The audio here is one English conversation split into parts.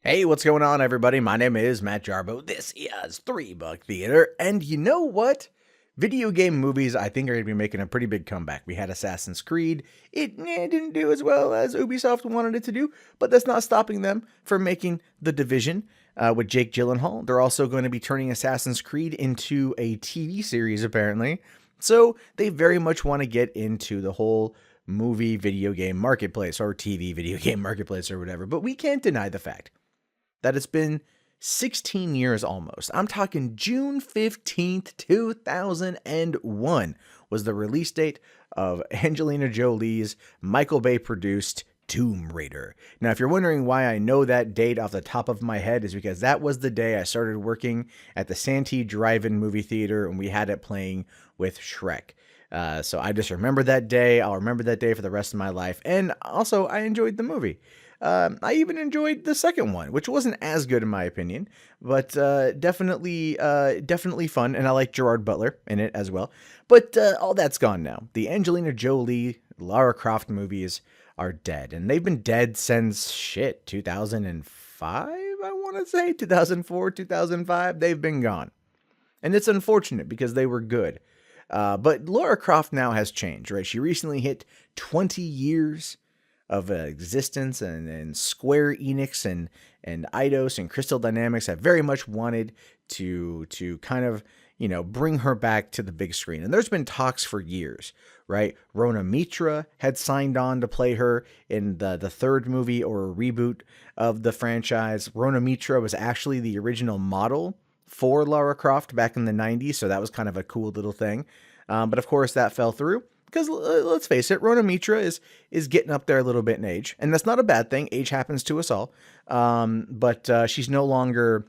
Hey, what's going on, everybody? My name is Matt Jarbo. This is 3 Buck Theater, and you know what? Video game movies, I think, are going to be making a pretty big comeback. We had Assassin's Creed. It didn't do as well as Ubisoft wanted it to do, but that's not stopping them from making The Division with Jake Gyllenhaal. They're also going to be turning Assassin's Creed into a TV series, apparently. So they very much want to get into the whole movie video game marketplace, or TV video game marketplace, or whatever. But we can't deny the fact that it's been 16 years almost. I'm talking June 15th, 2001 was the release date of Angelina Jolie's Michael Bay produced Tomb Raider. Now, if you're wondering why I know that date off the top of my head, is because that was the day I started working at the Santee Drive-In movie theater, and we had it playing with Shrek. So I just remember that day. I'll remember that day for the rest of my life. And also, I enjoyed the movie. I even enjoyed the second one, which wasn't as good in my opinion, but definitely fun. And I like Gerard Butler in it as well. But all that's gone now. The Angelina Jolie, Lara Croft movies are dead, and they've been dead since 2005. I want to say 2004, 2005. They've been gone, and it's unfortunate because they were good. But Lara Croft now has changed, right? She recently hit 20 years of existence, and Square Enix and Eidos and Crystal Dynamics have very much wanted to kind of, bring her back to the big screen. And there's been talks for years, right? Rona Mitra had signed on to play her in the third movie or a reboot of the franchise. Rona Mitra was actually the original model for Lara Croft back in the 90s, so that was kind of a cool little thing. But of course that fell through. Because let's face it, Rona Mitra is getting up there a little bit in age, and that's not a bad thing. Age happens to us all. But she's no longer,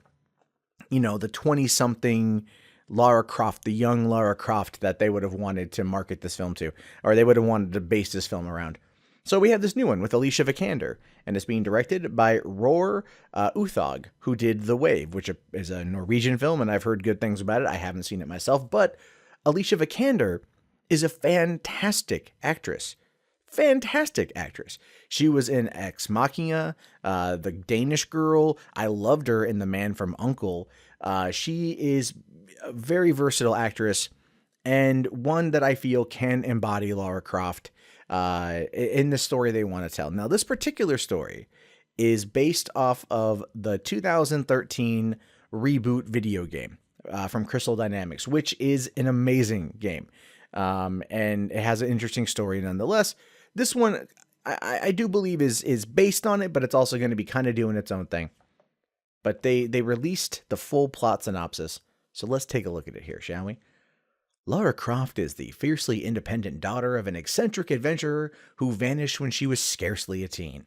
the 20-something Lara Croft, the young Lara Croft that they would have wanted to market this film to, or they would have wanted to base this film around. So we have this new one with Alicia Vikander, and it's being directed by Roar Uthog, who did The Wave, which is a Norwegian film, and I've heard good things about it. I haven't seen it myself, but Alicia Vikander is a fantastic actress. Fantastic actress. She was in Ex Machina, the Danish Girl. I loved her in The Man from U.N.C.L.E. She is a very versatile actress, and one that I feel can embody Lara Croft in the story they want to tell. Now, this particular story is based off of the 2013 reboot video game from Crystal Dynamics, which is an amazing game. And it has an interesting story nonetheless. This one, I do believe is based on it, but it's also going to be kind of doing its own thing. But they released the full plot synopsis, so let's take a look at it here, shall we? Lara Croft is the fiercely independent daughter of an eccentric adventurer who vanished when she was scarcely a teen.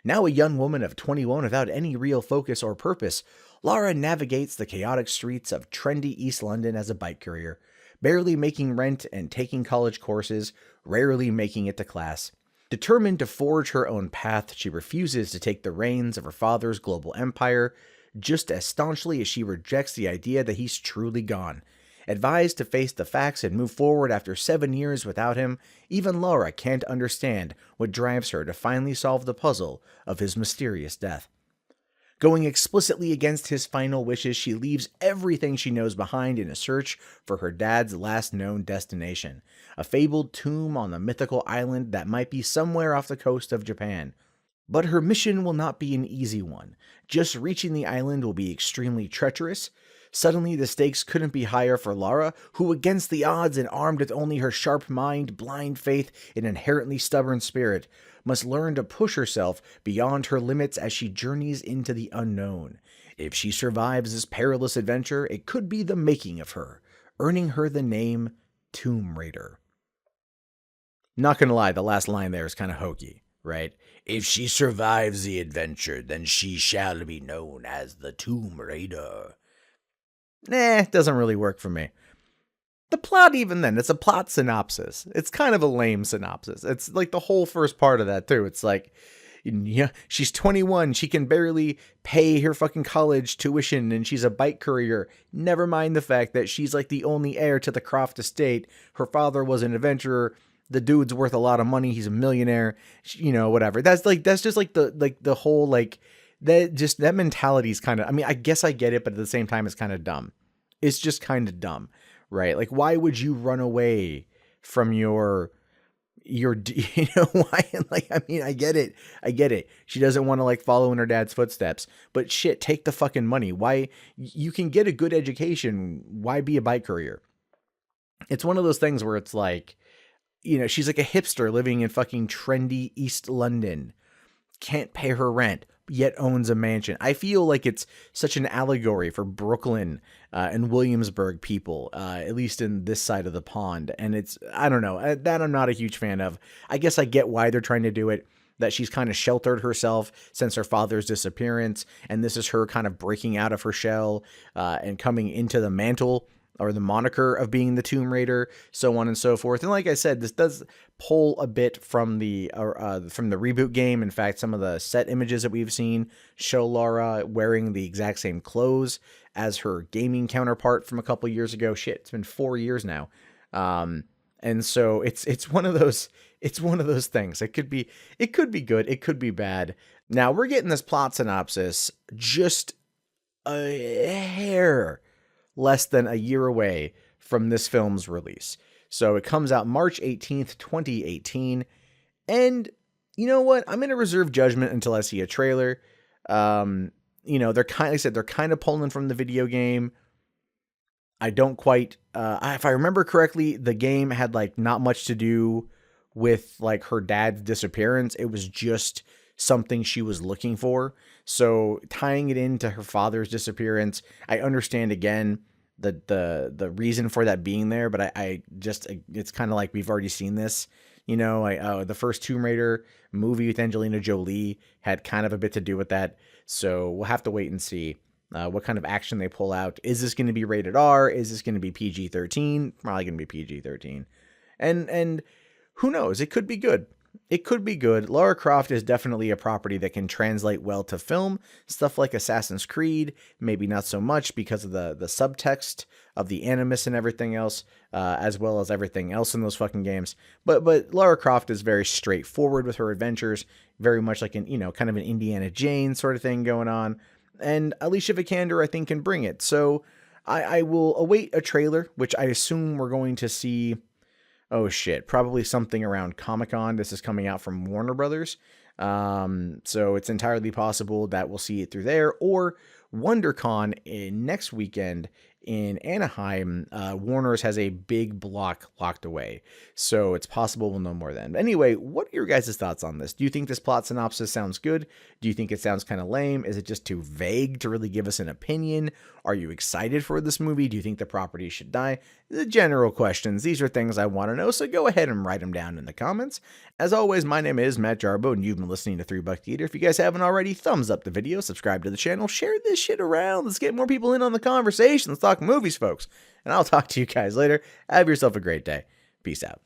Now a young woman of 21 without any real focus or purpose, Lara navigates the chaotic streets of trendy East London as a bike courier, barely making rent and taking college courses, rarely making it to class. Determined to forge her own path, she refuses to take the reins of her father's global empire, just as staunchly as she rejects the idea that he's truly gone. Advised to face the facts and move forward after 7 years without him, even Laura can't understand what drives her to finally solve the puzzle of his mysterious death. Going explicitly against his final wishes, she leaves everything she knows behind in a search for her dad's last known destination, a fabled tomb on the mythical island that might be somewhere off the coast of Japan. But her mission will not be an easy one. Just reaching the island will be extremely treacherous. Suddenly, the stakes couldn't be higher for Lara, who, against the odds and armed with only her sharp mind, blind faith, and inherently stubborn spirit, must learn to push herself beyond her limits as she journeys into the unknown. If she survives this perilous adventure, it could be the making of her, earning her the name Tomb Raider. Not gonna lie, the last line there is kind of hokey, right? If she survives the adventure, then she shall be known as the Tomb Raider. Doesn't really work for me. The plot, even then, it's a plot synopsis. It's kind of a lame synopsis. It's like the whole first part of that, too. It's like, yeah, she's 21. She can barely pay her fucking college tuition, and she's a bike courier. Never mind the fact that she's like the only heir to the Croft estate. Her father was an adventurer. The dude's worth a lot of money. He's a millionaire. Whatever. That's just like the whole, like, that mentality is kind of, I mean, I guess I get it, but at the same time, it's kind of dumb. It's just kind of dumb, right? Like, why would you run away from your, why? Like, I mean, I get it. She doesn't want to like follow in her dad's footsteps, but shit, take the fucking money. Why? You can get a good education. Why be a bike courier? It's one of those things where it's like, she's like a hipster living in fucking trendy East London, can't pay her rent, yet owns a mansion. I feel like it's such an allegory for Brooklyn and Williamsburg people, at least in this side of the pond. And it's, I don't know, that I'm not a huge fan of. I guess I get why they're trying to do it, that she's kind of sheltered herself since her father's disappearance. And this is her kind of breaking out of her shell and coming into the mantle or the moniker of being the Tomb Raider, so on and so forth. And like I said, this does pull a bit from the reboot game. In fact, some of the set images that we've seen show Lara wearing the exact same clothes as her gaming counterpart from a couple years ago. Shit, it's been 4 years now. And so it's one of those things. It could be good, it could be bad. Now we're getting this plot synopsis just a hair less than a year away from this film's release. So it comes out March 18th, 2018. And you know what? I'm going to reserve judgment until I see a trailer. They're kind of pulling from the video game. I don't quite, if I remember correctly, the game had like not much to do with like her dad's disappearance. It was just something she was looking for. So tying it into her father's disappearance, I understand again the reason for that being there, but I just, it's kind of like we've already seen this. The first Tomb Raider movie with Angelina Jolie had kind of a bit to do with that. So we'll have to wait and see what kind of action they pull out. Is this going to be rated R? Is this going to be PG-13? Probably going to be PG-13. And who knows? It could be good. It could be good. Lara Croft is definitely a property that can translate well to film. Stuff like Assassin's Creed, maybe not so much because of the subtext of the animus and everything else, as well as everything else in those fucking games. But Lara Croft is very straightforward with her adventures, very much like kind of an Indiana Jones sort of thing going on. And Alicia Vikander, I think, can bring it. So I will await a trailer, which I assume we're going to see. Oh shit, probably something around Comic-Con. This is coming out from Warner Brothers. So it's entirely possible that we'll see it through there, or WonderCon next weekend in Anaheim. Warner's has a big block locked away, so it's possible we'll know more then. But anyway, what are your guys' thoughts on this? Do you think this plot synopsis sounds good? Do you think it sounds kind of lame? Is it just too vague to really give us an opinion? Are you excited for this movie? Do you think the property should die? The general questions. These are things I want to know, so go ahead and write them down in the comments. As always, my name is Matt Jarbo, and you've been listening to 3 Buck Theater. If you guys haven't already, thumbs up the video, subscribe to the channel, share this shit around. Let's get more people in on the conversation. Let's talk movies, folks. And I'll talk to you guys later. Have yourself a great day. Peace out.